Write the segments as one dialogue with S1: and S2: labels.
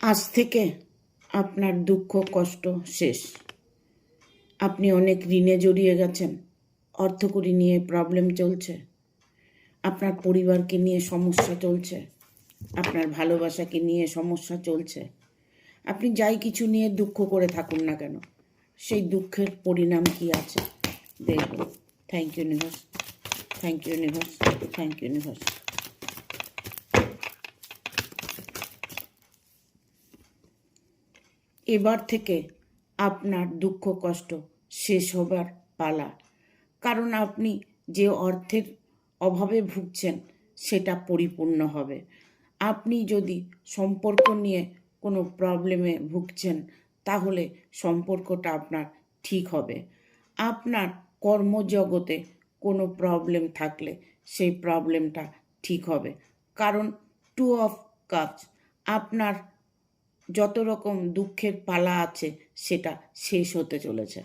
S1: আজ থেকে আপনার দুঃখ কষ্ট শেষ। আপনি অনেক ঋণে জড়িয়ে গেছেন, অর্থকড়ি নিয়ে প্রবলেম চলছে, আপনার পরিবারকে নিয়ে সমস্যা চলছে, আপনার ভালোবাসাকে নিয়ে সমস্যা চলছে। আপনি যাই কিছু নিয়ে দুঃখ করে থাকুন না কেন, সেই দুঃখের পরিণাম কি আছে দেখুন। Thank you universe, thank you universe, thank you universe. এবার থেকে আপনার দুঃখ কষ্ট শেষ হবার পালা। কারণ আপনি যে অর্থের অভাবে ভুগছেন সেটা পরিপূর্ণ হবে। আপনি যদি সম্পর্ক নিয়ে কোনো প্রবলেমে ভুগছেন তাহলে সম্পর্কটা আপনার ঠিক হবে। আপনার কর্মজগতে কোনো প্রবলেম থাকলে সেই প্রবলেমটা ঠিক হবে। কারণ 2 অফ কাপস, আপনার যত রকম দুঃখের পালা আছে সেটা শেষ হতে চলেছে।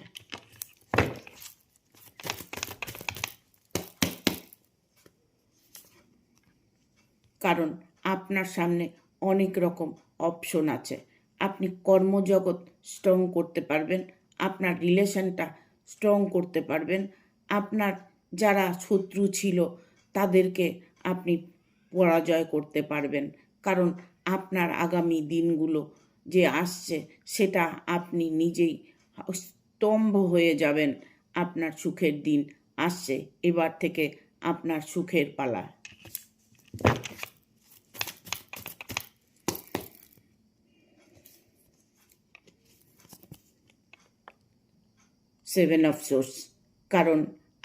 S1: কারণ আপনার সামনে অনেক রকম অপশন আছে। আপনি কর্মজগৎ স্ট্রং করতে পারবেন, আপনার রিলেশনটা স্ট্রং করতে পারবেন, আপনার যারা শত্রু ছিল তাদেরকে আপনি পরাজয় করতে পারবেন। কারণ আপনার আগামী দিনগুলো যে আসছে সেটা আপনি নিজেই স্তম্ভ হয়ে যাবেন। আপনার সুখের দিন আসছে, এবার থেকে আপনার সুখের পালা। সেভেন অফ সোর্স, কারণ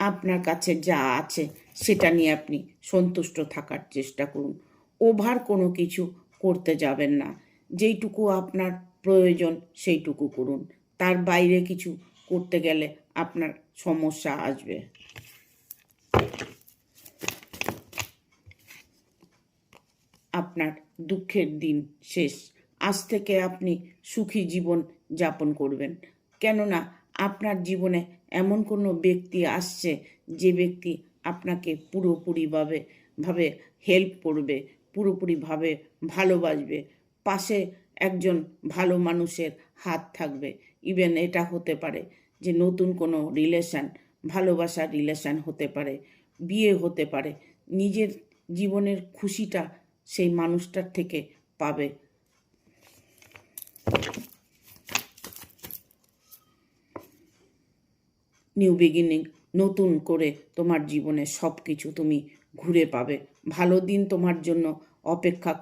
S1: আপনার কাছে যা আছে সেটা নিয়ে আপনি সন্তুষ্ট থাকার চেষ্টা করুন। ওভার কোনো কিছু করতে যাবেন না। যেইটুকু আপনার প্রয়োজন সেইটুকু করুন, তার বাইরে কিছু করতে গেলে আপনার সমস্যা আসবে। আপনার দুঃখের দিন শেষ। আজ থেকে আপনি সুখী জীবন যাপন করবেন। কেননা আপনার জীবনে এমন কোনো ব্যক্তি আসছে যে ব্যক্তি আপনাকে পুরোপুরিভাবে হেল্প করবে, পুরোপুরিভাবে ভালোবাসবে। পাশে একজন ভালো মানুষের হাত থাকবে। ইভেন এটা হতে পারে যে নতুন কোনো রিলেশান, ভালোবাসার রিলেশান হতে পারে, বিয়ে হতে পারে। নিজের জীবনের খুশিটা সেই মানুষটার থেকে পাবে। নিউ বিগিনিং, নতুন করে তোমার জীবনে সব কিছু তুমি ঘুরে পাবে। ভালো দিন তোমার জন্য অপেক্ষা করবে।